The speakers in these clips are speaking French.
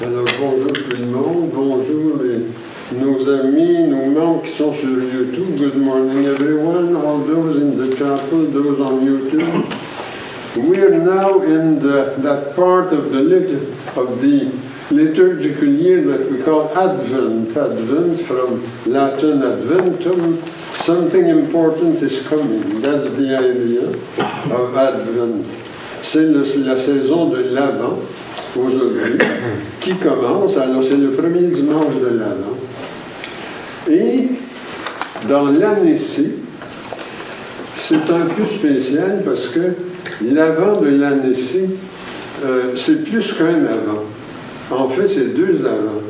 Alors bonjour tout le monde, bonjour nos amis, nos membres qui sont sur YouTube. Good morning everyone, all those in the chapel, those on YouTube. We are now in that part of the liturgical year that we call Advent. Advent from Latin Adventum. Something important is coming. That's the idea of Advent. C'est la saison de l'Avent aujourd'hui qui commence. Alors c'est le premier dimanche de l'Avent. Et dans l'année-ci, c'est un peu spécial parce que l'Avent de l'année-ci, c'est plus qu'un Avant. En fait, c'est deux Avents.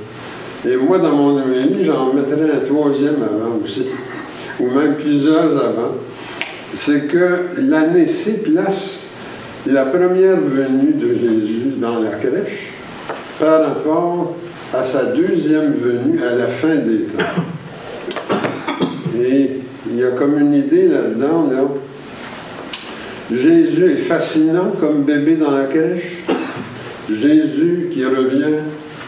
Et moi, dans mon homélie, j'en mettrais un troisième Avant aussi, ou même plusieurs Avents. C'est que l'année-ci place la première venue de Jésus dans la crèche par rapport à sa deuxième venue à la fin des temps. Et il y a comme une idée là-dedans, là. Jésus est fascinant comme bébé dans la crèche. Jésus qui revient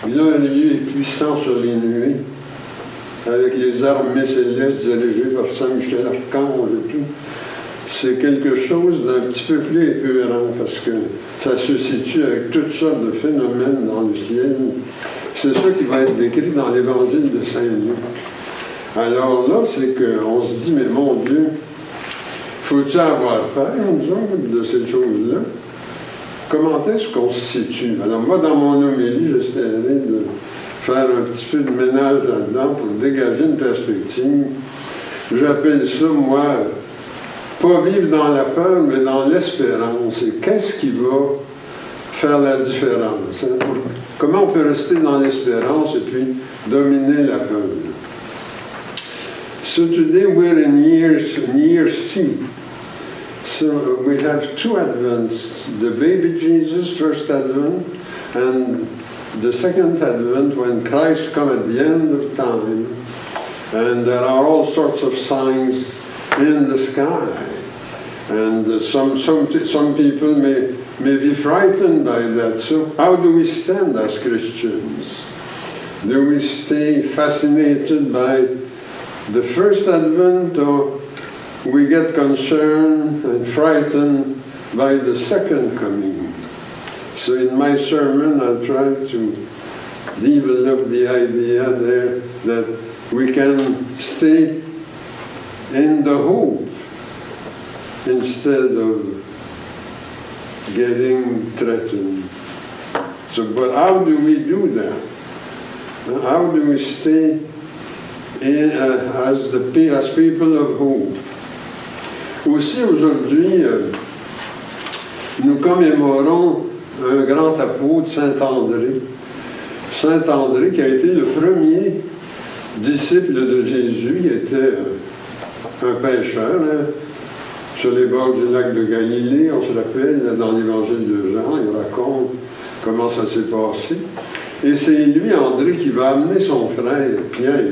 glorieux et puissant sur les nuées, avec les armées célestes dirigées par Saint Michel Archange et tout. C'est quelque chose d'un petit peu plus épeurant parce que ça se situe avec toutes sortes de phénomènes dans le ciel. C'est ça qui va être décrit dans l'évangile de Saint-Luc. Alors là, c'est qu'on se dit, mais mon Dieu, faut-il avoir peur, nous autres, de ces choses-là? Comment est-ce qu'on se situe? Alors moi, dans mon homélie, j'espérais de faire un petit peu de ménage là-dedans pour dégager une perspective. J'appelle ça, moi, pas vivre dans la peur, mais dans l'espérance. Et qu'est-ce qui va faire la différence? Hein? Comment on peut rester dans l'espérance et puis dominer la peur? So today we're in year C. So we have two Advents, the baby Jesus, first Advent, and the second Advent when Christ comes at the end of time. And there are all sorts of signs in the sky. And some people may be frightened by that. So how do we stand as Christians? Do we stay fascinated by the first Advent, or we get concerned and frightened by the second coming? So in my sermon, I'll try to develop the idea there that we can stay in the hope instead of getting threatened. So, but how do we do that? How do we stay as people of hope? Aussi, aujourd'hui, nous commémorons un grand apôtre, Saint-André. Saint-André qui a été le premier disciple de Jésus, il était un pêcheur, hein, sur les bords du lac de Galilée, on se rappelle, dans l'évangile de Jean, il raconte comment ça s'est passé. Et c'est lui, André, qui va amener son frère, Pierre,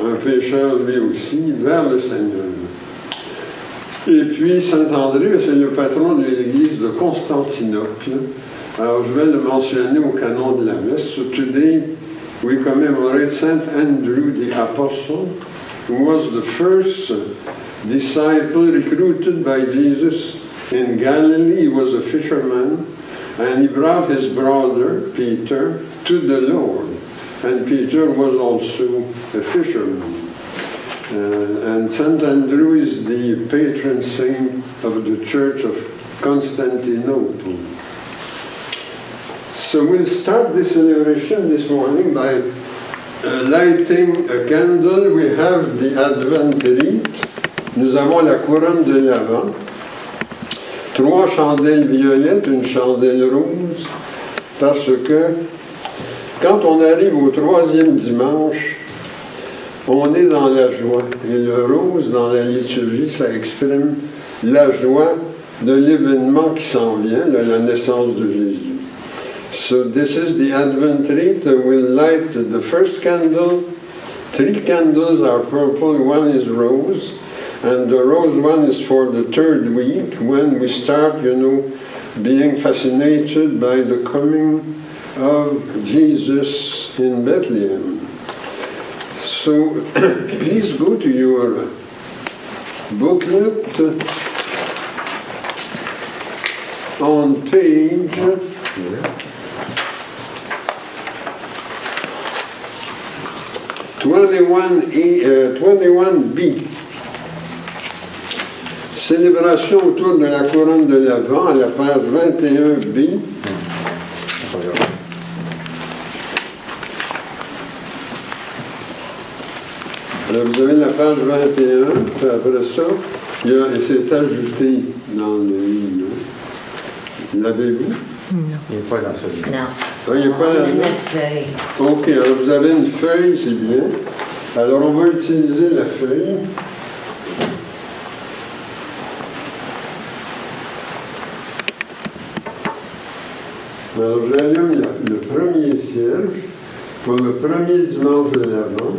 un pêcheur lui aussi, vers le Seigneur. Et puis, Saint-André, c'est le patron de l'église de Constantinople. Alors, je vais le mentionner au canon de la messe. So today, we commemorate Saint Andrew the Apostle, who was the first disciple recruited by Jesus in Galilee. He was a fisherman, and he brought his brother, Peter, to the Lord. And Peter was also a fisherman. And Saint Andrew is the patron saint of the Church of Constantinople. So we'll start this celebration this morning by lighting a candle. We have the Advent wreath. Nous avons la couronne de l'Avent. 3 chandelles violettes, une chandelle rose, parce que quand on arrive au 3e dimanche, on est dans la joie. Et le rose, dans la liturgie, ça exprime la joie de l'événement qui s'en vient, la naissance de Jésus. So this is the Advent wreath. We'll light the first candle. 3 candles are purple, 1 is rose. And the rose one is for the 3rd week, when we start, being fascinated by the coming of Jesus in Bethlehem. So please go to your booklet on page 21B. Célébration autour de la couronne de l'Avent à la page 21B. Alors vous avez la page 21, puis après ça, c'est ajouté dans le livre. L'avez-vous? Non. Il n'est pas dans celui-là. Non. Ah, il n'est pas là? Notre feuille. OK, alors vous avez une feuille, c'est bien. Alors on va utiliser la feuille. Alors j'allume le premier cierge pour le premier dimanche de l'Avent.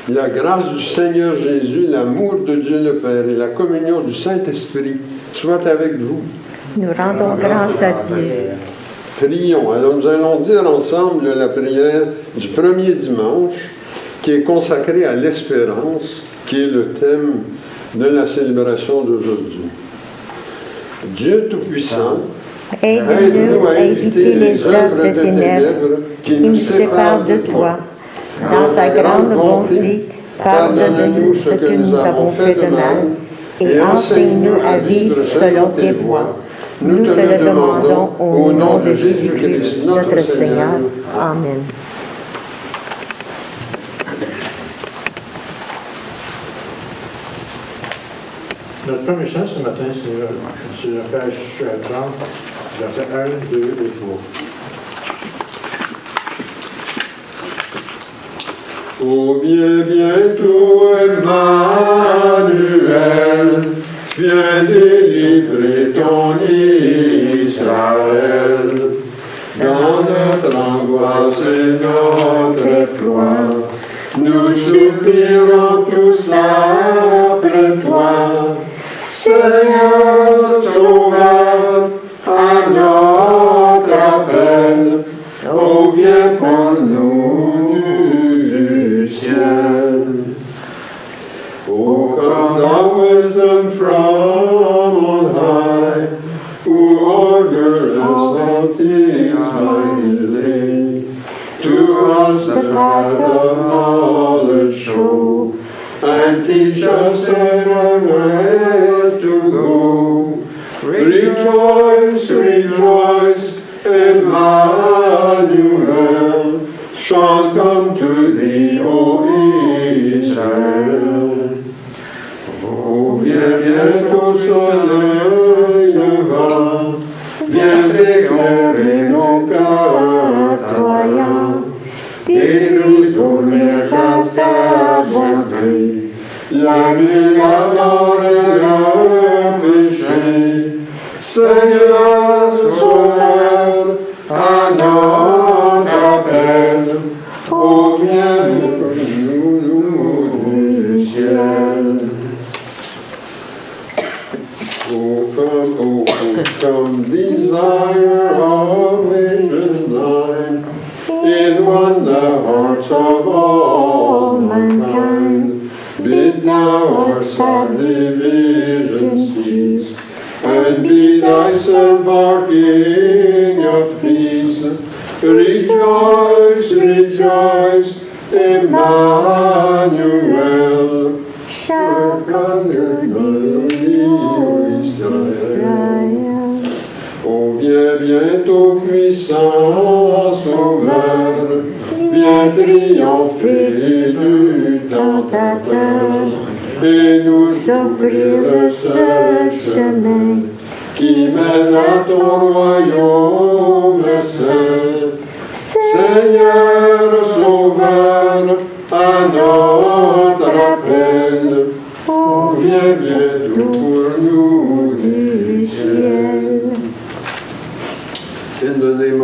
La grâce du Seigneur Jésus, l'amour de Dieu le Père et la communion du Saint-Esprit soient avec vous. Nous rendons grâce à Dieu. Prions. Alors nous allons dire ensemble la prière du premier dimanche qui est consacrée à l'espérance, qui est le thème de la célébration d'aujourd'hui. Dieu Tout-Puissant, aide-nous à éviter les œuvres de ténèbres qui nous séparent de toi. Dans ta grande bonté, pardonne-nous ce que nous avons fait de mal et enseigne-nous à vivre selon tes voies. Nous te le demandons au nom de Jésus-Christ, notre Seigneur. Amen. Notre premier chant ce matin, c'est sur la page 30, versets 1, 2 et 3. Oh, viens bientôt, Emmanuel, viens délivrer ton Israël. Dans notre angoisse et notre effroi, nous soupirons tous après toi. Seigneur, Sauveur, à notre appel, oh, viens pour nous du ciel. Oh, come thou wisdom from on high, who orderest all things rightly. To us the path of knowledge show, and teach us in our ways to go. Rejoice, rejoice, Emmanuel shall come to thee, O Israel. Oh, viens bientôt, soleil levant, viens éclairer nos cœurs toyants, et nous donner grâce à bonté, la nuit, la mort et le péché. Seigneur, Sauveur, à notre appel, oh, viens nous du ciel. Oh, come, desire of ages thine, in one the hearts of all mankind. Bid now our sad divisions cease, and be thyself our King of peace. Rejoice, rejoice, Emmanuel shall come to thee, O Israël. Oh, viens bientôt, puissant Sauveur, viens triompher du tentateur, et nous offrir ce chemin qui mène à ton royaume saint. Seigneur, Sauveur, à notre appel, oh, viens bientôt pour nous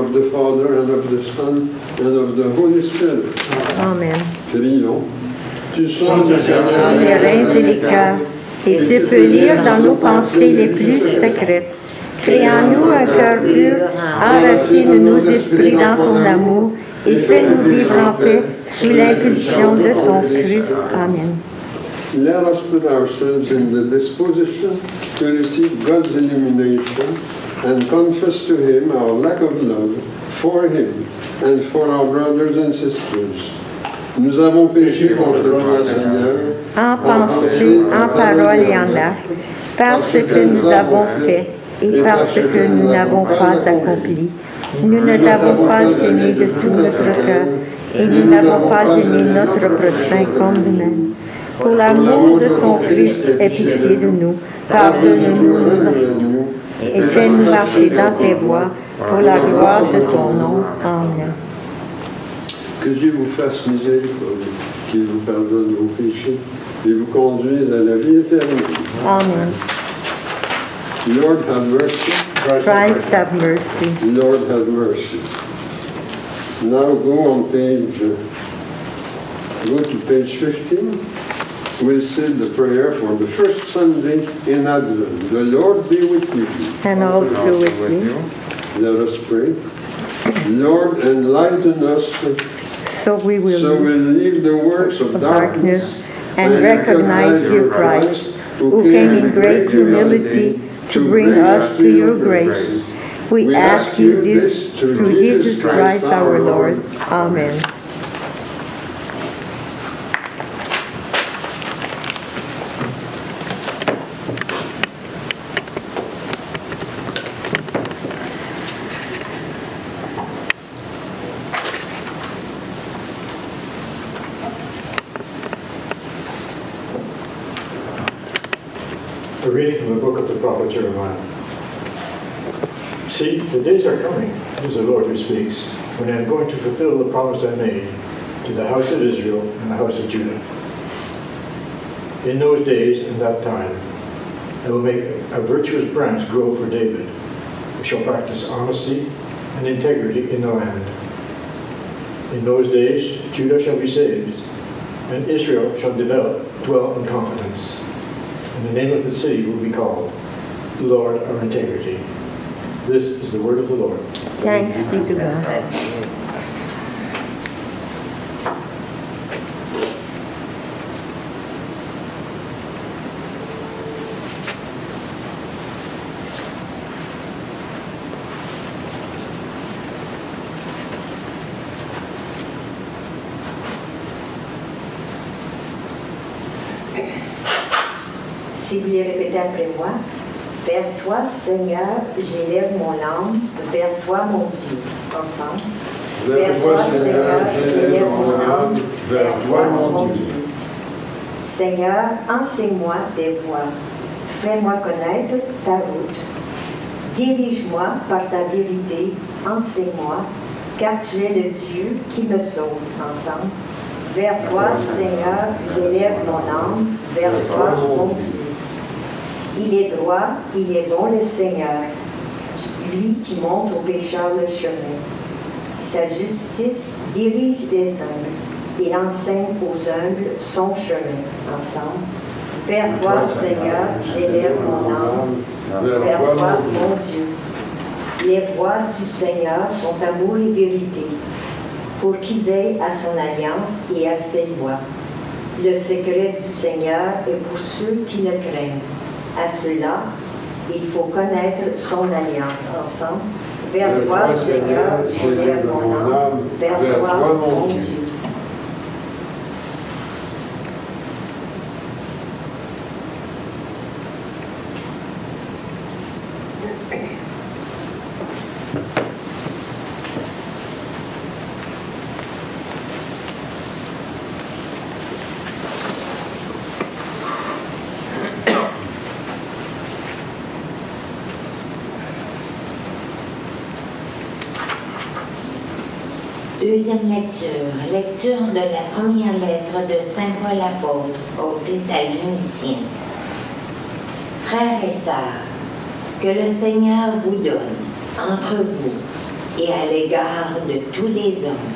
of the Father, and of the Son, and of the Holy Spirit. Amen. Crions. Tu sondes, Seigneur, Les reins et les cœurs, et tu peux lire dans nos pensées les plus secrètes. Crée en nous un cœur pur, enracine nos esprits dans ton amour, et fais-nous vivre en paix sous l'impulsion de ton Christ. Amen. Let us put ourselves in the disposition to receive God's illumination and confess to Him our lack of love for Him and for our brothers and sisters. Nous avons péché contre toi, Seigneur, En pensée, en parole et en acte, parce que nous avons fait et parce que nous n'avons pas accompli. Nous ne t'avons pas aimé de tout notre cœur et nous n'avons pas aimé notre prochain comme nous-mêmes. Pour l'amour de ton Christ, aie pitié de nous, pardonne-nous et fais-nous marcher dans tes voies pour la gloire de ton nom. Amen. que Dieu vous fasse miséricorde, qu'il vous pardonne vos péchés et vous conduise à la vie éternelle. Amen. Lord, have mercy. Christ have mercy. Lord, have mercy. Now go to page 15. We'll say the prayer for the first Sunday in Advent. The Lord be with you. And also with you. Let us pray. Lord, enlighten us So we will we'll leave the works of darkness and recognize your Christ, who came in great humility to bring us to your grace. We ask you this through Jesus Christ our Lord. Amen. A reading from the book of the prophet Jeremiah. See, the days are coming, is the Lord who speaks, when I am going to fulfill the promise I made to the house of Israel and the house of Judah. In those days and that time, I will make a virtuous branch grow for David, who shall practice honesty and integrity in the land. In those days, Judah shall be saved, and Israel shall dwell in confidence. And the name of the city will be called the Lord our integrity. This is the word of the Lord. Thanks be to God. Si vous les répétez après moi, vers toi, Seigneur, j'élève mon âme, vers toi, mon Dieu. Ensemble. Vers toi, Seigneur, j'élève mon âme, vers toi, mon Dieu. Seigneur, enseigne-moi tes voies. Fais-moi connaître ta route. Dirige-moi par ta vérité. Enseigne-moi, car tu es le Dieu qui me sauve. Ensemble. Vers toi, Seigneur, j'élève mon âme, vers toi, mon Dieu. Il est droit, il est bon le Seigneur, lui qui montre aux pécheurs le chemin. Sa justice dirige les humbles et enseigne aux humbles son chemin. Ensemble. Vers toi, Seigneur, j'élève mon âme, vers toi, mon Dieu. Les voies du Seigneur sont amour et vérité, pour qu'il veille à son alliance et à ses lois. Le secret du Seigneur est pour ceux qui le craignent. À cela, il faut connaître son alliance. Ensemble. Vers toi, Seigneur, j'élève mon âme, vers toi, mon Dieu. Deuxième lecture. Lecture de la première lettre de Saint Paul apôtre aux Thessaloniciens. Frères et sœurs, que le Seigneur vous donne, entre vous et à l'égard de tous les hommes,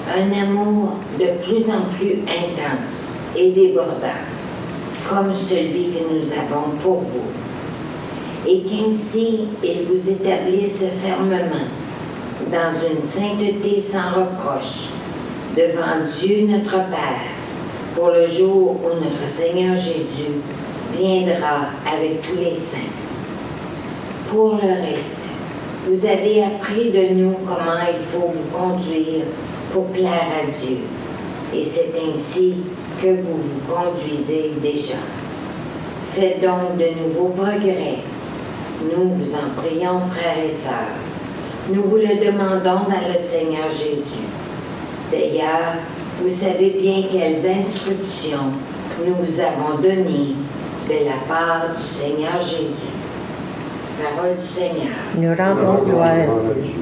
un amour de plus en plus intense et débordant, comme celui que nous avons pour vous, et qu'ainsi il vous établisse fermement dans une sainteté sans reproche devant Dieu notre Père, pour le jour où notre Seigneur Jésus viendra avec tous les saints. Pour le reste, vous avez appris de nous comment il faut vous conduire pour plaire à Dieu, et c'est ainsi que vous vous conduisez déjà. Faites donc de nouveaux progrès. Nous vous en prions, frères et sœurs. Nous vous le demandons dans le Seigneur Jésus. D'ailleurs, vous savez bien quelles instructions nous vous avons données de la part du Seigneur Jésus. Parole du Seigneur. Nous rendons gloire à Dieu.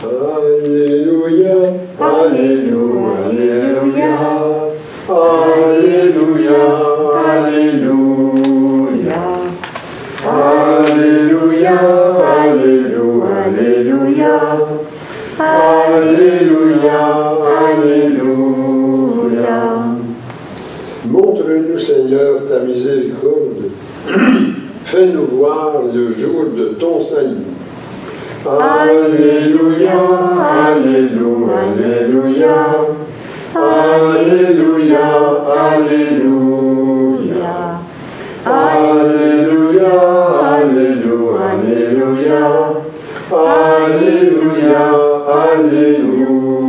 Alléluia, Alléluia, Alléluia, Alléluia, Alléluia, Alléluia, Alléluia, Alléluia, Alléluia. Montre-nous, Seigneur, ta miséricorde. Fais-nous voir le jour de ton salut. Alléluia, Alléluia, Alléluia, Alléluia, Alléluia, Alléluia, Alléluia, Alléluia, Alléluia.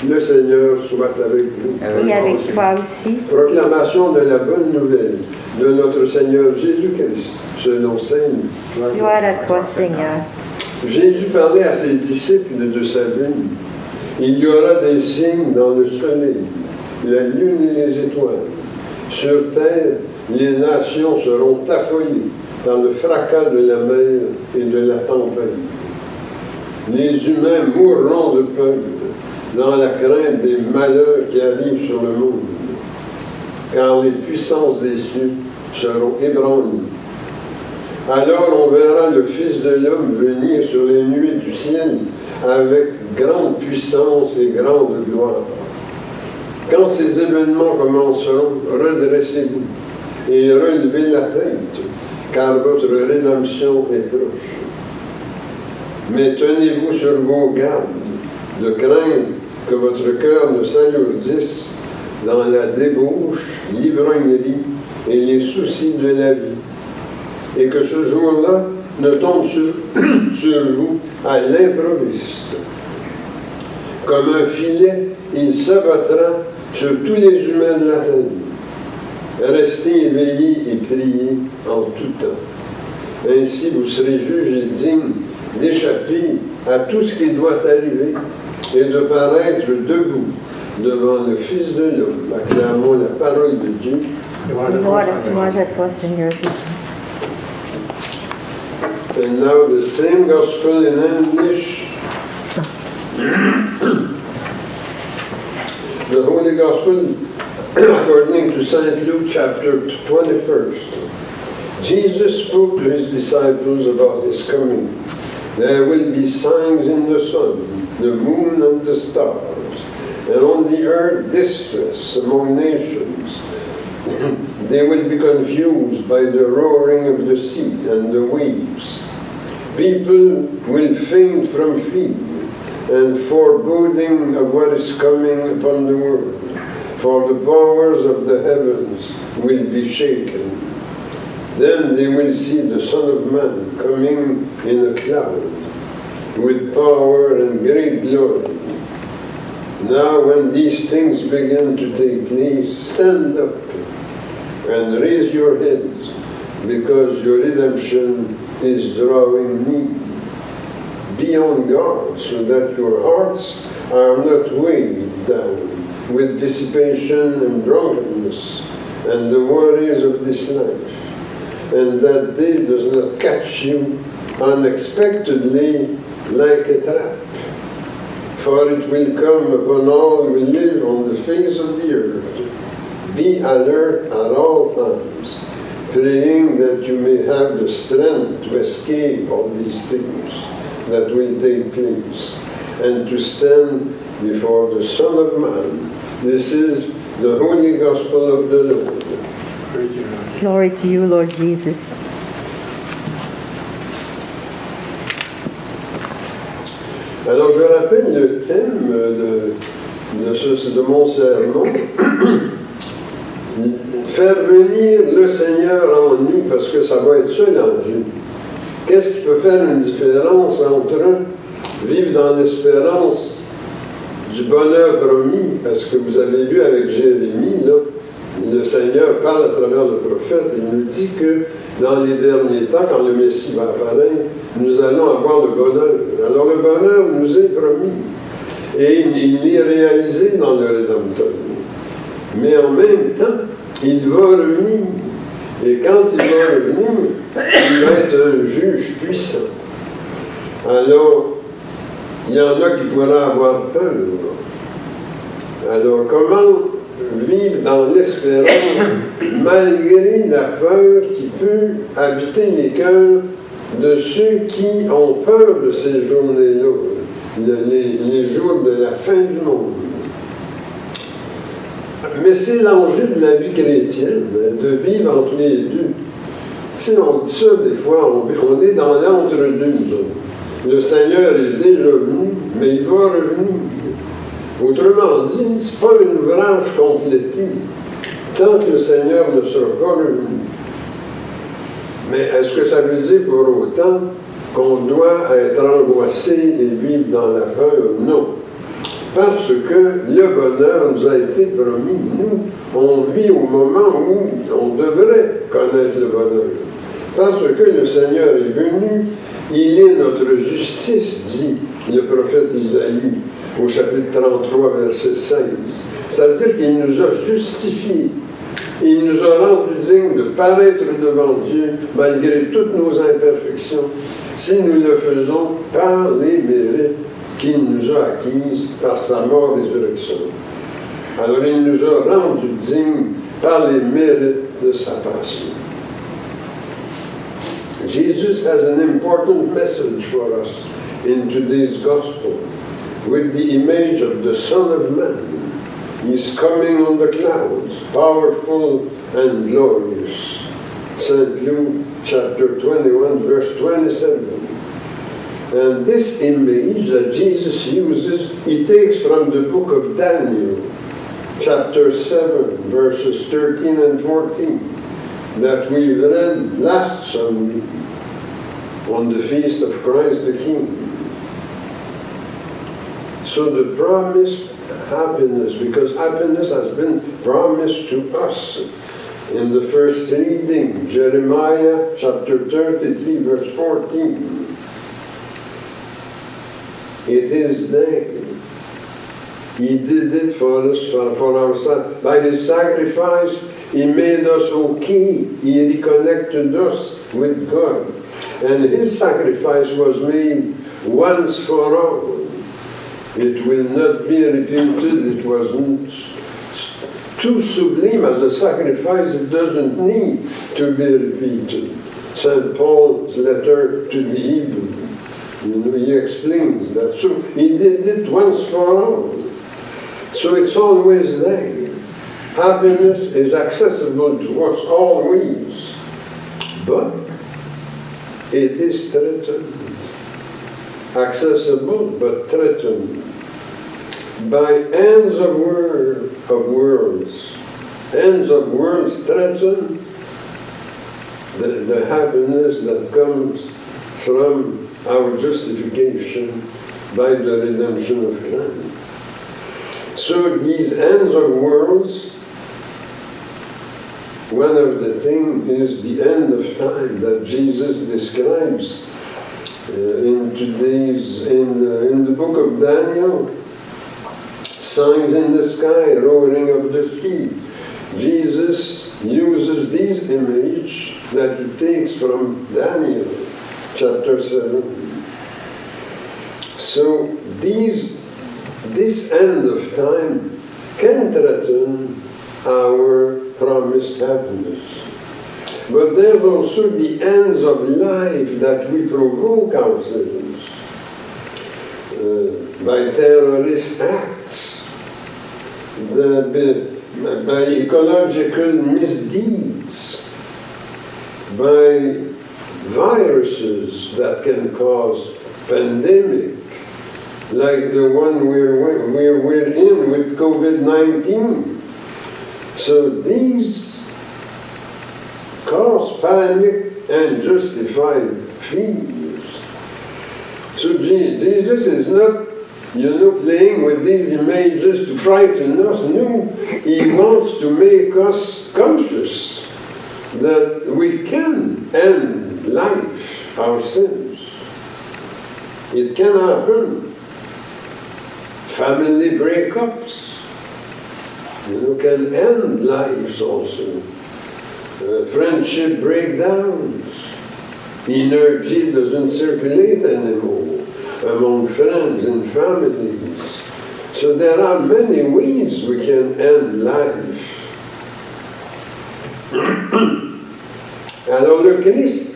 Le Seigneur soit avec vous. Et avec toi aussi. Proclamation de la bonne nouvelle de notre Seigneur Jésus-Christ, selon saint Luc. Gloire à toi, Seigneur. Jésus parlait à ses disciples de sa venue. Il y aura des signes dans le soleil, la lune et les étoiles. Sur terre, les nations seront affolées dans le fracas de la mer et de la tempête. Les humains mourront de peur dans la crainte des malheurs qui arrivent sur le monde, car les puissances des cieux seront ébranlées. Alors on verra le Fils de l'homme venir sur les nuées du ciel avec grande puissance et grande gloire. Quand ces événements commenceront, redressez-vous et relevez la tête, car votre rédemption est proche. Mais tenez-vous sur vos gardes, de craindre que votre cœur ne s'alourdisse dans la débauche, l'ivrognerie et les soucis de la vie, et que ce jour-là ne tombe sur vous à l'improviste. Comme un filet, il s'abattra sur tous les humains de la terre. Restez éveillés et priez en tout temps. Ainsi, vous serez jugés dignes d'échapper à tout ce qui doit arriver et de paraître debout devant le Fils de l'homme. Acclamons la parole de Dieu. Gloire à toi, Seigneur Jésus. And now the same gospel in English. The Holy Gospel according to St. Luke chapter 21. Jesus spoke to his disciples about his coming. There will be signs in the sun, the moon and the stars, and on the earth distress among nations. They will be confused by the roaring of the sea and the waves. People will faint from fear and foreboding of what is coming upon the world, for the powers of the heavens will be shaken. Then they will see the Son of Man coming in a cloud, with power and great glory. Now when these things begin to take place, stand up and raise your heads, because your redemption is drawing near. Be on guard so that your hearts are not weighed down with dissipation and drunkenness and the worries of this life, and that day does not catch you unexpectedly like a trap. For it will come upon all who live on the face of the earth. Be alert at all times, praying that you may have the strength to escape all these things that will take place, and to stand before the Son of Man. This is the Holy Gospel of the Lord. Glory to you, Lord Jesus. Alors je rappelle le thème de mon sermon. Faire venir le Seigneur en nous, parce que ça va être ça l'enjeu. Qu'est-ce qui peut faire une différence entre vivre dans l'espérance du bonheur promis, parce que vous avez lu avec Jérémie, là, le Seigneur parle à travers le prophète, il nous dit que dans les derniers temps, quand le Messie va apparaître, nous allons avoir le bonheur. Alors le bonheur nous est promis, et il est réalisé dans le Rédempteur. Mais en même temps, il va revenir. Et quand il va revenir, il va être un juge puissant. Alors, il y en a qui pourraient avoir peur. Alors, comment vivre dans l'espérance malgré la peur qui peut habiter les cœurs de ceux qui ont peur de ces journées-là, les jours de la fin du monde? Mais c'est l'enjeu de la vie chrétienne, de vivre entre les deux. Si on dit ça, des fois, on est dans l'entre-deux, nous autres. Le Seigneur est déjà venu, mais il va revenir. Autrement dit, ce n'est pas un ouvrage complété, tant que le Seigneur ne sera pas revenu. Mais est-ce que ça veut dire pour autant qu'on doit être angoissé et vivre dans la peur? Non. Parce que le bonheur nous a été promis. Nous, on vit au moment où on devrait connaître le bonheur. Parce que le Seigneur est venu, il est notre justice, dit le prophète Isaïe au chapitre 33, verset 16. C'est-à-dire qu'il nous a justifiés. Il nous a rendus dignes de paraître devant Dieu malgré toutes nos imperfections, si nous le faisons par les mérites qu'il nous a acquises par sa mort et résurrection. Alors il nous a rendus dignes par les mérites de sa passion. Jesus has an important message for us in today's gospel with the image of the Son of Man. He's coming on the clouds, powerful and glorious. St. Luke chapter 21, verse 27. And this image that Jesus uses, he takes from the book of Daniel, chapter 7, verses 13 and 14, that we read last Sunday on the feast of Christ the King. So the promised happiness, because happiness has been promised to us in the first reading, Jeremiah chapter 33, verse 14. It is there. He did it for us, for our son. By his sacrifice, he made us okay. He reconnected us with God. And his sacrifice was made once for all. It will not be repeated. It was too sublime as a sacrifice. It doesn't need to be repeated. St. Paul's letter to the Hebrews. He explains that. So he did it once for all. So it's always there. Happiness is accessible to us always. But it is threatened. Accessible but threatened by ends of words. Ends of words threaten the happiness that comes from our justification by the redemption of Christ. So these ends of worlds, one of the things is the end of time that Jesus describes in the book of Daniel. signs in the sky, roaring of the sea. Jesus uses this image that he takes from Daniel chapter 7. So this end of time can threaten our promised happiness. But there's also the ends of life that we provoke ourselves by terrorist acts, by ecological misdeeds, by viruses that can cause pandemic, like the one we're in with COVID-19. So these cause panic and justified fears. So Jesus is not, playing with these images to frighten us. No, he wants to make us conscious that we can end life ourselves. It can happen. Family breakups, can end lives also. Friendship breakdowns. Energy doesn't circulate anymore among friends and families. So there are many ways we can end life. Alors le Christ,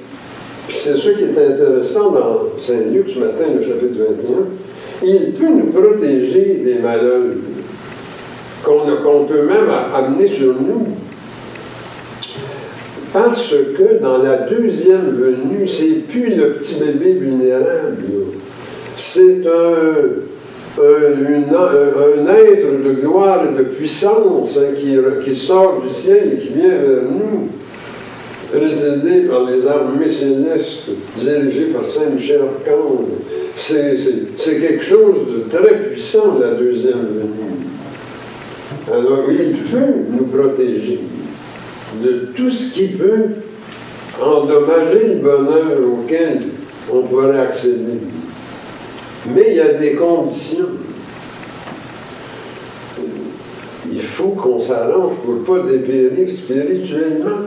c'est ce qui est intéressant dans Saint-Luc ce matin, le chapitre 21, il peut nous protéger des malheurs qu'on peut même amener sur nous. Parce que dans la deuxième venue, c'est plus le petit bébé vulnérable. C'est un être de gloire et de puissance qui sort du ciel et qui vient vers nous, présidé par les armées célestes, dirigé par Saint Michel Archange. C'est quelque chose de très puissant, la deuxième venue. Alors, il peut nous protéger de tout ce qui peut endommager le bonheur auquel on pourrait accéder. Mais il y a des conditions. Il faut qu'on s'arrange pour ne pas dépérir spirituellement.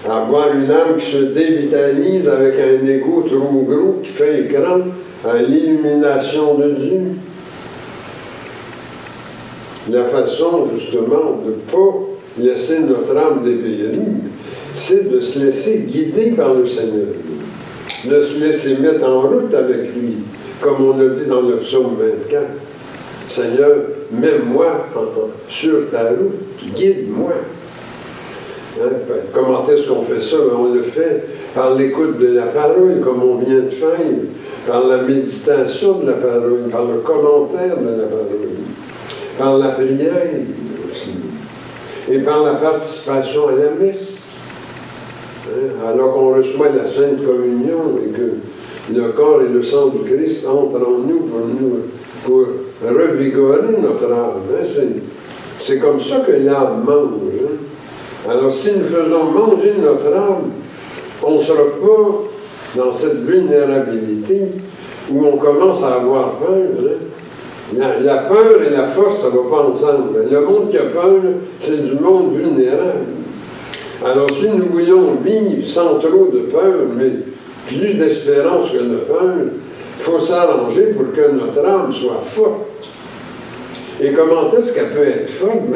Avoir une âme qui se dévitalise avec un ego trop gros qui fait écran à l'illumination de Dieu. La façon, justement, de ne pas laisser notre âme dépérir, c'est de se laisser guider par le Seigneur, de se laisser mettre en route avec lui, comme on a dit dans le psaume 24. Seigneur, mets-moi sur ta route, guide-moi. Comment est-ce qu'on fait ça? On le fait par l'écoute de la parole, comme on vient de faire, par la méditation de la parole, par le commentaire de la parole, par la prière aussi, et par la participation à la messe. Alors qu'on reçoit la Sainte Communion et que le corps et le sang du Christ entrent en nous pour revigorer notre âme. C'est comme ça que l'âme mange. Alors, si nous faisons manger notre âme, on ne sera pas dans cette vulnérabilité où on commence à avoir peur. La peur et la force, ça ne va pas ensemble. Le monde qui a peur, c'est du monde vulnérable. Alors, si nous voulons vivre sans trop de peur, mais plus d'espérance que de peur, il faut s'arranger pour que notre âme soit forte. Et comment est-ce qu'elle peut être forte?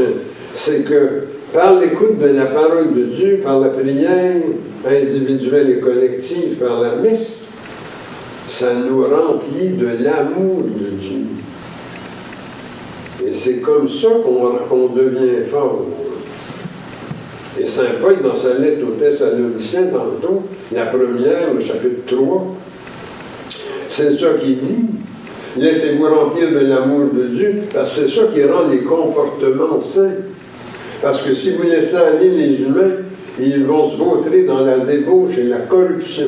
C'est que par l'écoute de la parole de Dieu, par la prière individuelle et collective, par la messe, ça nous remplit de l'amour de Dieu. Et c'est comme ça qu'on devient fort. Et Saint Paul, dans sa lettre aux Thessaloniciens, tantôt, la première, le chapitre 3, c'est ça qu'il dit. Laissez-vous remplir de l'amour de Dieu, parce que c'est ça qui rend les comportements sains. Parce que si vous laissez aller les humains, ils vont se vautrer dans la débauche et la corruption.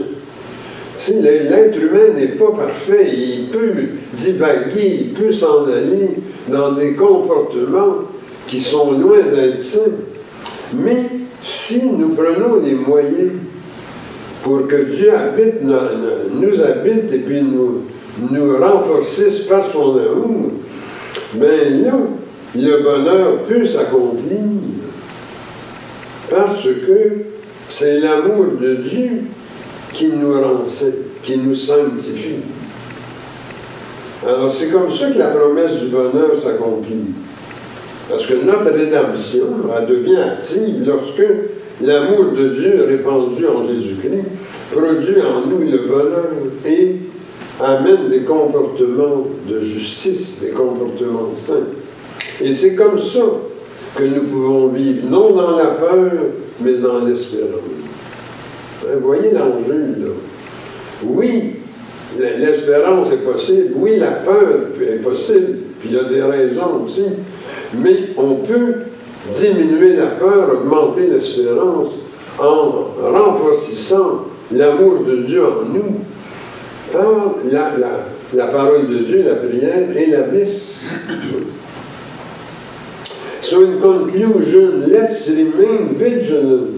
Si l'être humain n'est pas parfait, il peut divaguer, il peut s'en aller dans des comportements qui sont loin d'être sains. Mais si nous prenons les moyens pour que Dieu nous habite et puis nous renforcisse par son amour, bien là, le bonheur peut s'accomplir parce que c'est l'amour de Dieu qui nous renseigne, qui nous sanctifie. Alors, c'est comme ça que la promesse du bonheur s'accomplit. Parce que notre rédemption, elle devient active lorsque l'amour de Dieu répandu en Jésus-Christ produit en nous le bonheur et amène des comportements de justice, des comportements saints. Et c'est comme ça que nous pouvons vivre, non dans la peur, mais dans l'espérance. Vous voyez l'enjeu, là. Oui, l'espérance est possible. Oui, la peur est possible. Puis il y a des raisons aussi. Mais on peut diminuer la peur, augmenter l'espérance en renforçant l'amour de Dieu en nous par la parole de Dieu, la prière et la messe. So in conclusion, let's remain vigilant.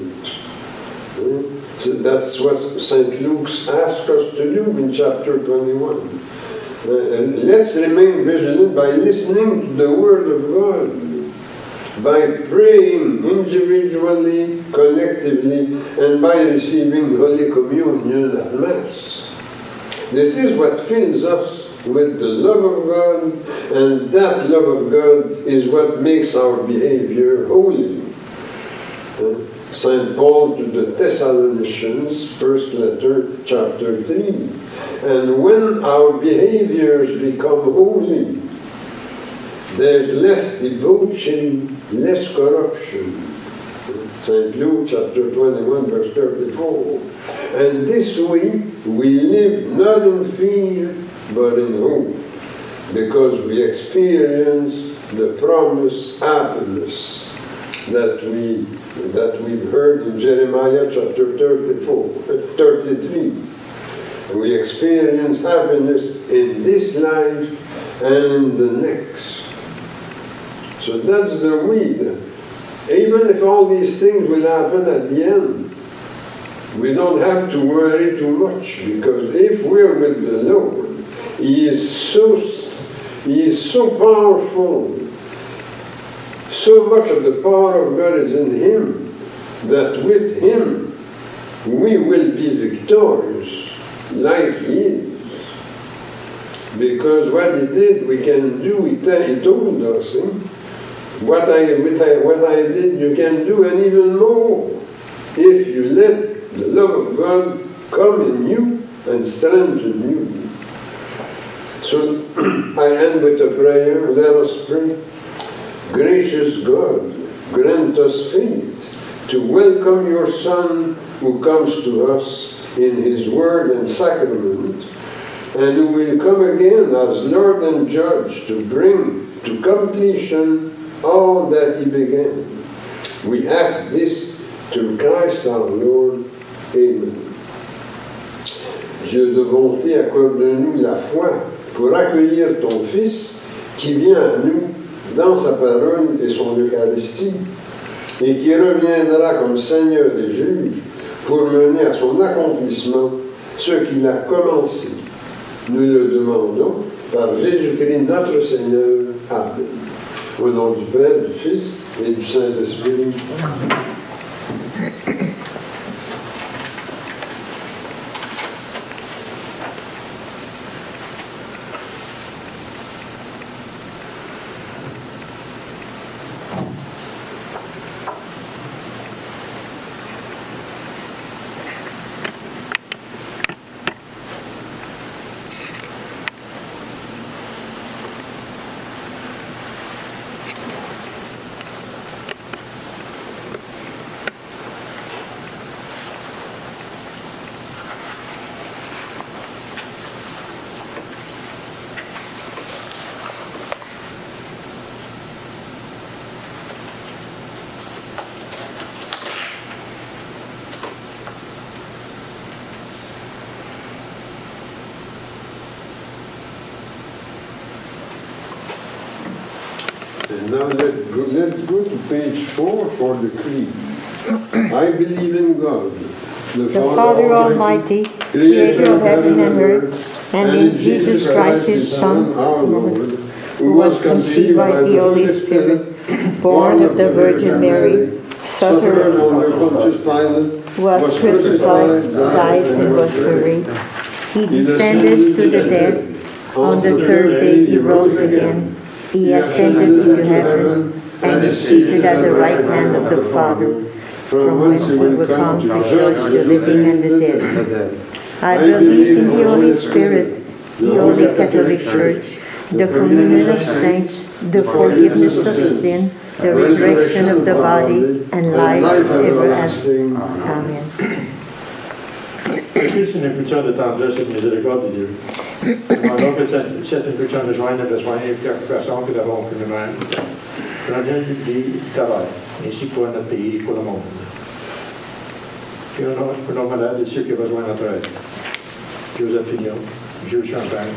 So that's what St. Luke asks us to do in chapter 21. Let's remain vigilant by listening to the Word of God, by praying individually, collectively, and by receiving Holy Communion at Mass. This is what fills us with the love of God, and that love of God is what makes our behavior holy. St. Paul to the Thessalonians, first letter, chapter 3. And when our behaviors become holy, there's less debauchery, less corruption. St. Luke chapter 21, verse 34. And this way we live not in fear, but in hope, because we experience the promised happiness that we've heard in Jeremiah chapter 33. We experience happiness in this life and in the next. So that's the way. Even if all these things will happen at the end, we don't have to worry too much, because if we're with the Lord, He is so powerful. So much of the power of God is in Him, that with Him we will be victorious like He is. Because what He did, we can do. He told us, what I did, you can do, and even more, if you let the love of God come in you and strengthen you. So I end with a prayer. Let us pray. Gracious God, grant us faith to welcome your Son who comes to us in His Word and Sacrament, and who will come again as Lord and Judge to bring to completion all that He began. We ask this through Christ our Lord. Amen. Dieu de bonté, accorde-nous la foi pour accueillir ton Fils qui vient à nous dans sa parole et son Eucharistie, et qui reviendra comme Seigneur et juge pour mener à son accomplissement ce qu'il a commencé. Nous le demandons par Jésus-Christ notre Seigneur. Amen. Au nom du Père, du Fils et du Saint-Esprit. And now let's go to page 4 for the creed. I believe in God, the Father Almighty, creator of heaven and earth, and in Jesus Christ, His Son, our Lord, who was conceived by the Holy Spirit, born of the Virgin Mary, suffered under Pontius Pilate, was crucified, died, and was buried. He descended to the dead. On the third day he rose again. He ascended into heaven and is seated at the right hand of the Father, from whence he will come to judge the living and the dead. I believe in the Holy Spirit, the Holy Catholic Church, the communion of saints, the forgiveness of sin, the resurrection of the body, and life everlasting. Amen. Jésus n'est plus de tendresse et de miséricorde de Dieu. Demandons que cette impulsion de joindre le besoin et préoccupation que nous avons pour nous-mêmes. Prenons du travail, ainsi pour notre pays et pour le monde. Puis pour nos malades et ceux qui ont besoin de notre aide. Joseph Fillon, Jules Champagne,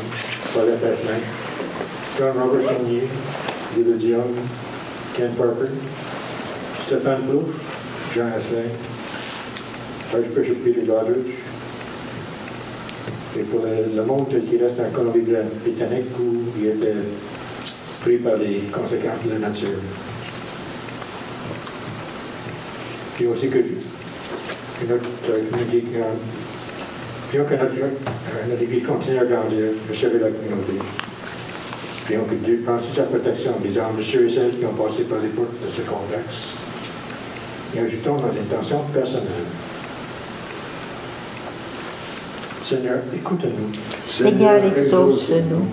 Paulette Asselin, John Robert Fournier, David Young, Ken Parker, Stéphane Plouffe, Jean Asselin, Archbishop Peter Goddard, et pour le monde qui reste en Colombie-Britannique où il était pris par les conséquences de la nature. Puis aussi que notre Église continue à grandir, de servir la communauté. Prions que Dieu pense à sa protection des âmes de ceux et celles qui ont passé par les portes de ce complexe. Et ajoutons nos intentions personnelles. Seigneur, écoute-nous. Seigneur, exauce-nous.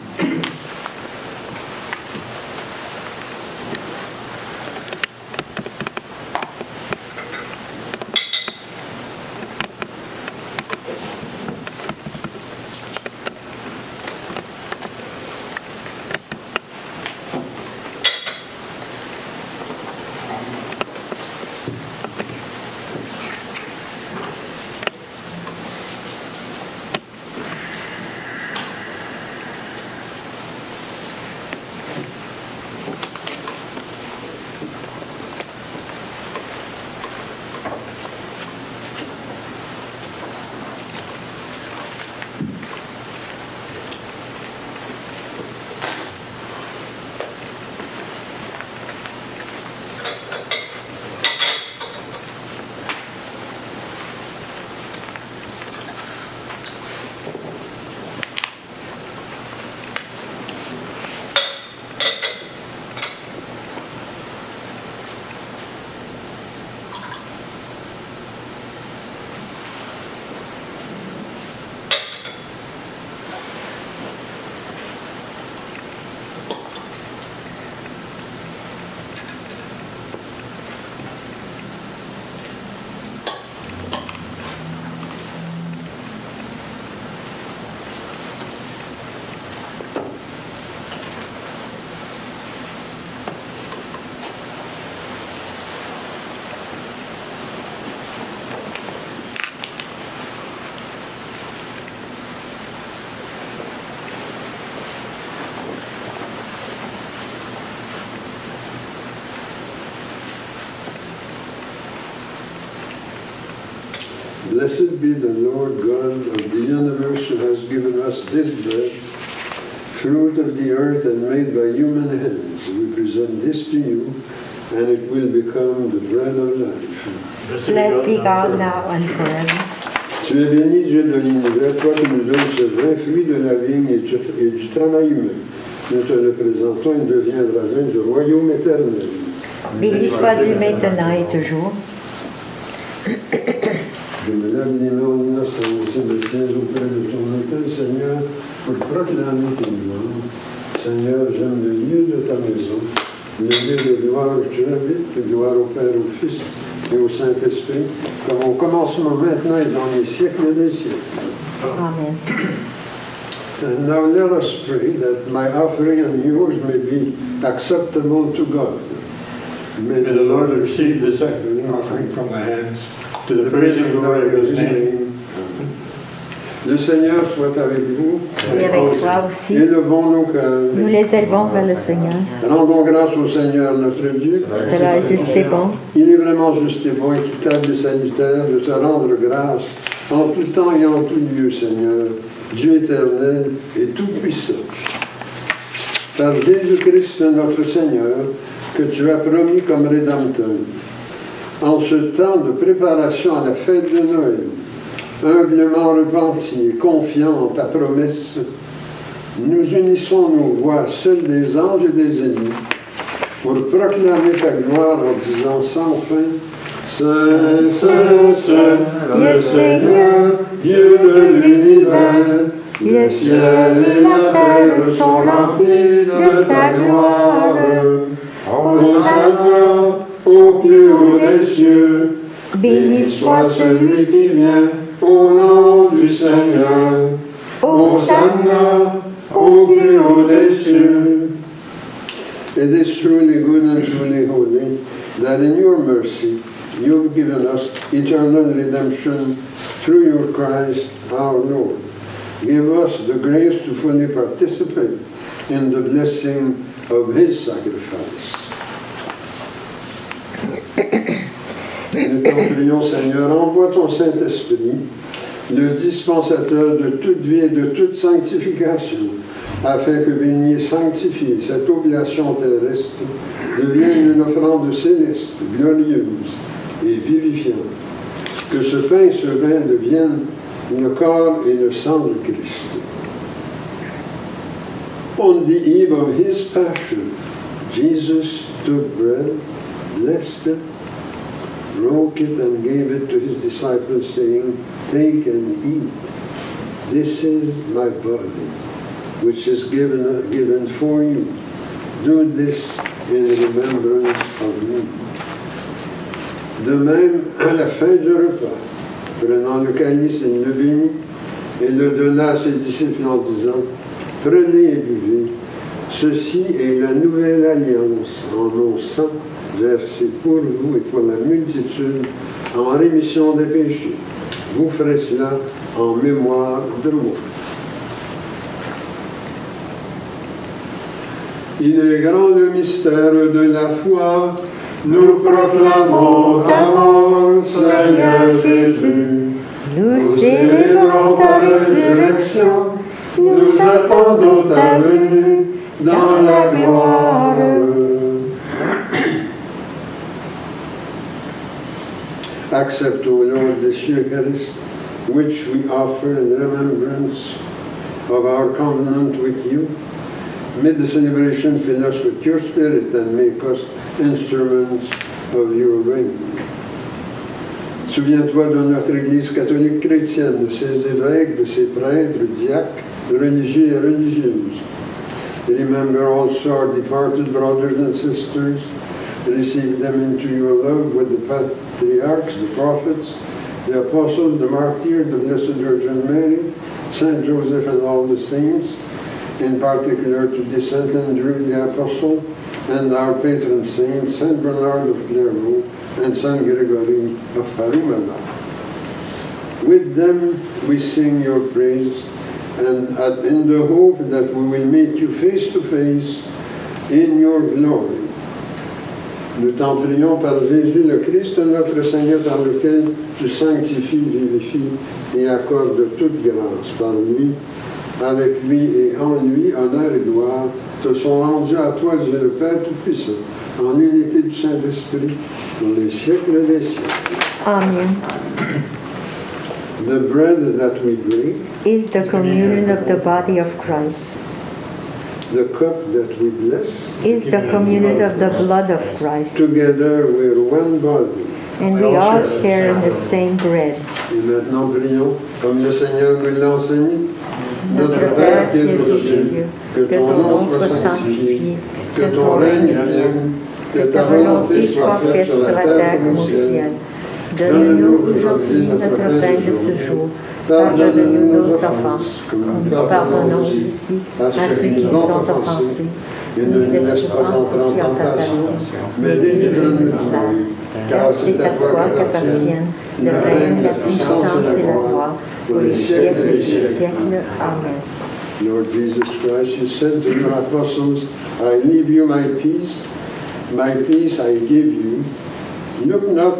Blessed be the Lord God of the universe who has given us this bread, fruit of the earth and made by human hands. We present this to you, and it will become the bread of life. Blessed be God now and forever. Tu es béni, Dieu de l'univers, toi qui nous donnes ce vrai fruit de la vigne et du travail humain. Nous te le présentons, il deviendra vain du royaume éternel. Béni soit Dieu maintenant et toujours. Je me lève les mains en innocence, Sébastien, auprès de ton autel, Seigneur, pour proclamer tes louanges. Seigneur, j'aime le lieu de ta maison, le lieu de gloire où tu habites, gloire au Père, au Fils et au Saint-Esprit, comme au commencement, maintenant et dans les siècles des siècles. Amen. And now let us pray that my offering and yours may be acceptable to God. May the Lord receive the sacrifice offering from the hands to the praise and glory of his name. Le Seigneur soit avec vous. Et avec toi aussi. Élevons nos cœurs. Nous les élevons vers le Seigneur. Rendons grâce au Seigneur notre Dieu. Cela est juste et bon. Il est vraiment juste et bon, équitable et salutaire de te rendre grâce en tout temps et en tout lieu, Seigneur, Dieu éternel et tout-puissant. par Jésus-Christ notre Seigneur, que tu as promis comme Rédempteur. En ce temps de préparation à la fête de Noël, humblement repentis et confiants en ta promesse, nous unissons nos voix à celles des anges et des ennemis pour proclamer ta gloire en disant sans fin, Saint, Saint, Saint, le Seigneur, Dieu de l'univers, le ciel et la terre sont remplis de ta gloire. Hosanna au plus haut des cieux, béni soit celui qui vient au nom du Seigneur. Hosanna au plus haut des cieux. It is truly good and truly holy that in your mercy you've given us eternal redemption through your Christ our Lord. Give us the grace to fully participate in the blessing of his sacrifice. Nous t'en prions, Seigneur, envoie ton Saint-Esprit, le dispensateur de toute vie et de toute sanctification, afin que béni et sanctifié, cette oblation terrestre devienne une offrande céleste, glorieuse et vivifiante. Que ce pain et ce vin deviennent le corps et le sang du Christ. On the eve of his passion, Jesus took bread, blessed it, broke it, and gave it to his disciples, saying, Take and eat. This is my body, which is given for you. Do this in remembrance of me. De même, à la fin du repas, prenant le calice, il le bénit et le donna à ses disciples en disant, Prenez et buvez, ceci est la nouvelle alliance en mon sang, versé pour vous et pour la multitude en rémission des péchés. Vous ferez cela en mémoire de moi. Il est grand le mystère de la foi, nous proclamons ta mort, Seigneur Jésus. Nous Célébrons ta résurrection, nous attendons ta venue dans la gloire. Accept, O Lord, this Eucharist, which we offer in remembrance of our covenant with you. May the celebration fill us with your Spirit and make us instruments of your reign. Souviens-toi de notre Église catholique chrétienne, de ses évêques, de ses prêtres, diacres, religieux et religieuses. Remember also our departed brothers and sisters. Receive them into your love with the patriarchs, the prophets, the apostles, the martyrs, the Blessed Virgin Mary, Saint Joseph and all the saints, in particular to Saint Andrew the Apostle, and our patron saints, Saint Bernard of Clairvaux and Saint Gregory of Parumana. With them we sing your praise, and in the hope that we will meet you face to face in your glory. Nous t'en prions par Jésus le Christ, notre Seigneur, par lequel tu sanctifies, vivifies et accordes toute grâce. Par lui, avec lui et en lui, honneur et gloire te sont rendus à toi, Dieu le Père Tout-Puissant, en unité du Saint-Esprit, pour les siècles des siècles. Amen. The bread that we break Is the communion of the body of Christ. The cup that we bless, Is the communion of the blood of Christ. together we're one body. And we all share in the same bread. Et maintenant prions, comme le Seigneur nous l'a enseigné. Notre Père qui es aux cieux, que ton nom soit sanctifié, que ton règne vienne, que ta volonté soit faite sur la terre comme au ciel. Donne-nous aujourd'hui notre pain de ce jour. Pardonne-nous nos offenses, comme nous pardonnons aussi à ceux qui nous ont offensés. Et ne nous laisse pas entrer en tentation, mais délivre-nous du mal. Car c'est à toi qu'appartiennent le règne, la puissance et la gloire, pour les siècles des siècles. Amen. Lord Jesus Christ, you said to your apostles, I leave you my peace I give you. Look not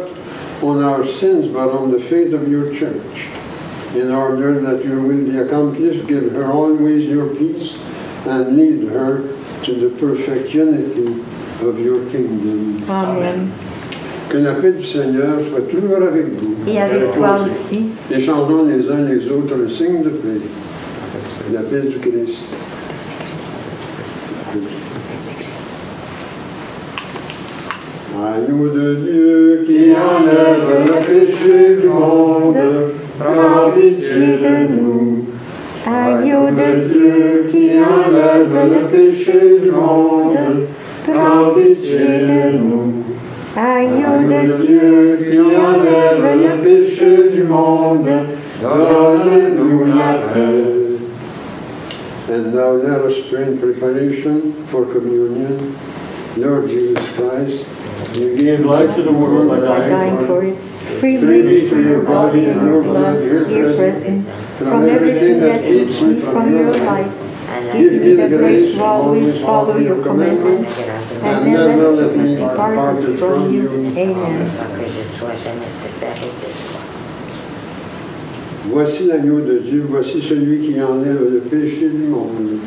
on our sins, but on the faith of your church. In order that your will be accomplished, give her always your peace, and lead her to the perfect unity of your kingdom. Amen. Que la paix du Seigneur soit toujours avec vous. Et avec toi aussi. Échangeons les uns les autres un signe de paix. La paix du Christ. Agneau de Dieu qui enlève le péché du monde, prends pitié de nous. Agneau de Dieu qui enlève le péché du monde, prends pitié de nous. Agneau de Dieu qui enlève le péché du monde, donne-nous la paix. And now let us pray in preparation for communion. Lord Jesus Christ, you gave life to the world by dying for it. freely through your body and your blood, here present, from everything that keeps me from your life. Give me the grace to always follow your commandments, and never let me depart from you. Amen. Que je sois jamais séparé de toi. Voici l'agneau de Dieu, voici celui qui enlève le péché du monde.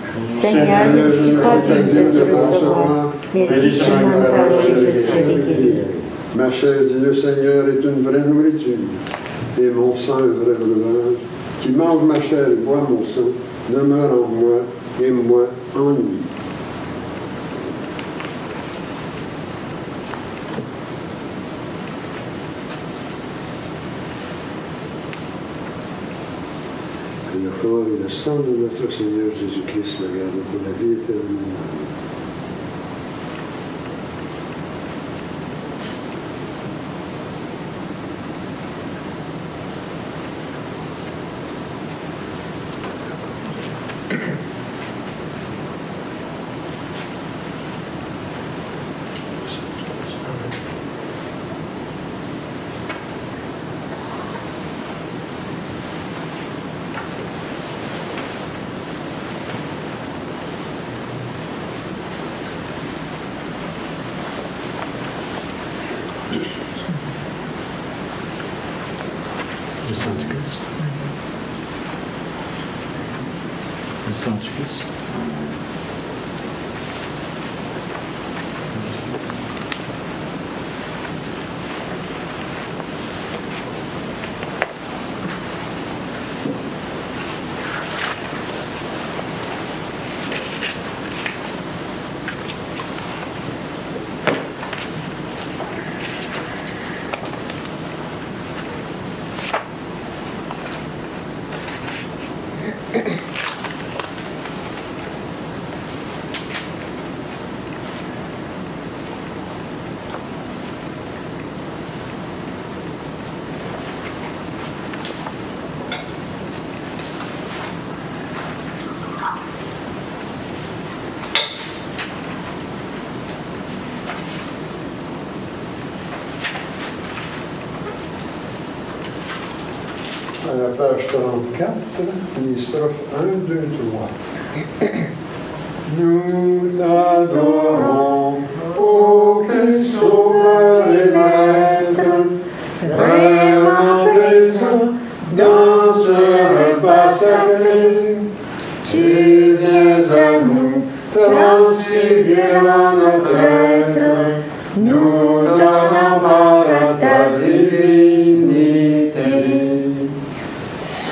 Seigneur, je ne suis pas digne de te recevoir, mais dis-moi une parole et je serai guéri. Ma chair, dit le Seigneur, est une vraie nourriture, et mon sang un vrai breuvage. Qui mange ma chair et boit mon sang, demeure en moi, et moi en lui. Que le corps et le sang de notre Seigneur Jésus-Christ me gardent pour la vie éternelle. Le sang du Christ. Le sang du Christ. À la page 34, les strophes 1, 2, 3. Nous t'adorons, ô Christ sauveur et maître, vraiment présent dans ce repas sacré. Tu viens à nous transfigurer en notre être, nous donnons part à ta divinité.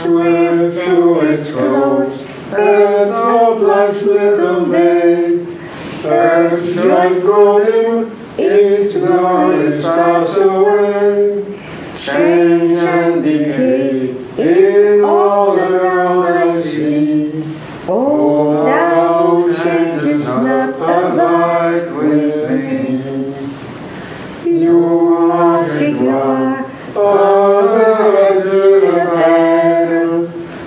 Swift to its close, as our life's little day, earth's joys golden, its glories pass away, change and decay in all around I see. Oh, thou changes not, abide with me. Louange et gloire, honneur à Dieu le Père.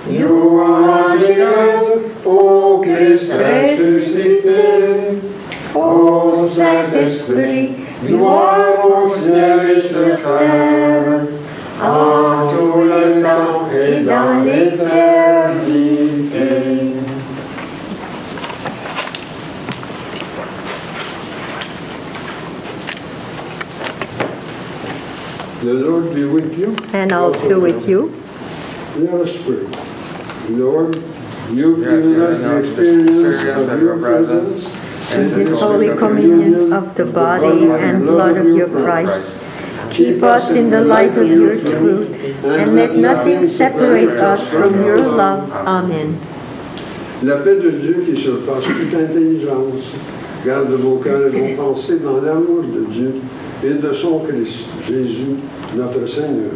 Louange et honneur au Christ ressuscité. Ô Saint-Esprit, gloire au ciel et sur terre, en tout le temps et dans l'éternité. The Lord be with you. and also with you. Let us pray. Lord, you've given us the experience of your presence in this holy communion of the body and blood of your Christ. Keep us in the light of your truth, and let nothing separate us from your love. Amen. La paix de Dieu qui surpasse toute intelligence, garde vos cœurs et vos pensées dans l'amour de Dieu et de son Christ, Jésus, notre Seigneur.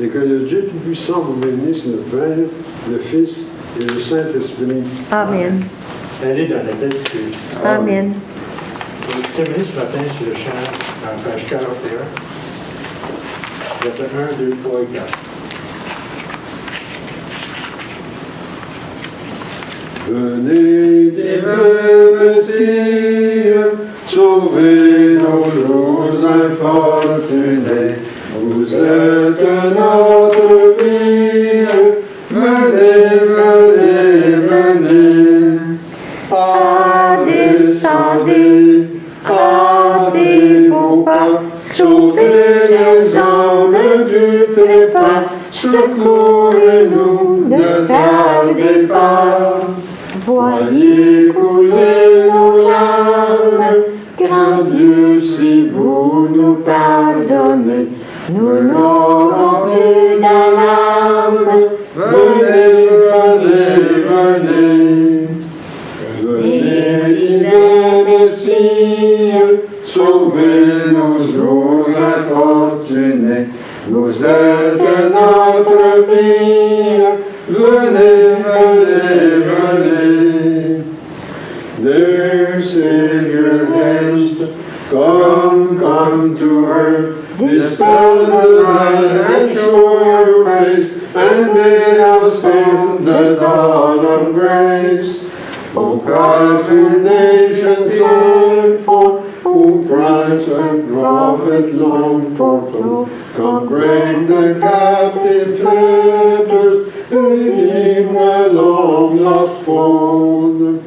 Et que le Dieu Tout-Puissant vous bénisse, le Père, le Fils et le Saint-Esprit. Amen. Allez dans la paix de Christ. Amen. Je vais terminer ce matin sur le chant en page 41. Versets 1, 2, 3 et 4. Venez, divin Messie, sauvez nos jours infortunés. Vous êtes notre vie. Venez, venez, venez. Ah, descendez, hâtez vos pas, sauvez les âmes du trépas. Secourez-nous, ne tardez pas. Voyez couler nos larmes, grand Dieu, si vous nous pardonnez, nous n'aurons plus d'alarme. Venez, venez, venez. Venez, divin Messie, sauvez nos jours infortunés. Vous êtes notre vie. Venez, venez, venez. Dear Savior, haste, come to earth, dispel the night and show your face, and may us hope the dawn of grace. O Christ, who nations long for, who Christ and prophet long foretold, come break the captive fetters, redeem the long-lost fold.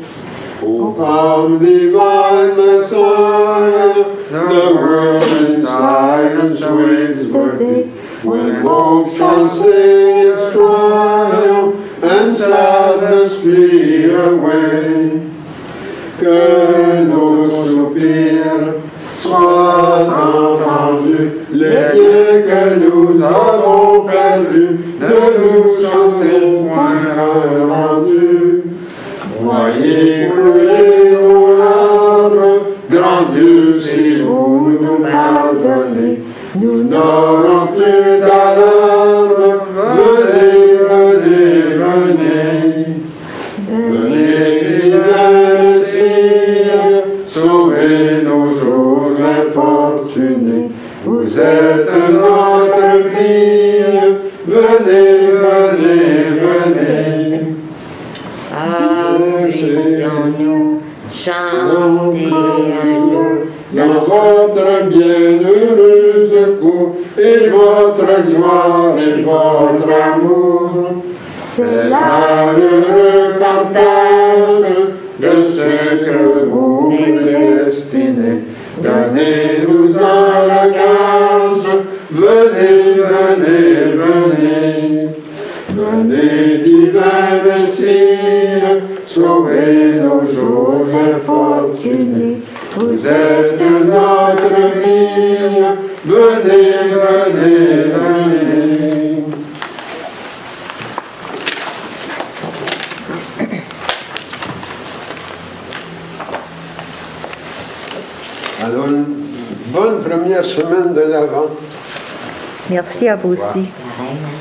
O come, divine Messiah, the world in silence waits for thee, when hope shall sing its triumph, and sadness flee away. Que nos soupirs soient entendus, les biens que nous avons perdus, ne nous sont point rendus. Voyez couler nos larmes, grand Dieu, si vous nous pardonnez, nous n'aurons plus d'alarme. Venez, venez, venez. Venez, divin Messie, sauvez nos jours infortunés. Vous êtes notre vie. Venez, venez, venez. Appuyons-nous, chantez un jour dans votre bienheureuse cour, et votre gloire et votre amour. C'est là le partage de ce que vous prédestinez. Donnez-nous-en la gage. Venez, venez, venez. Venez, divin Messie, sauvez nos jours infortunés. Vous êtes notre vie. Venez, venez, venez. Alors, une bonne première semaine de l'Avent. Merci à vous aussi. Pareillement.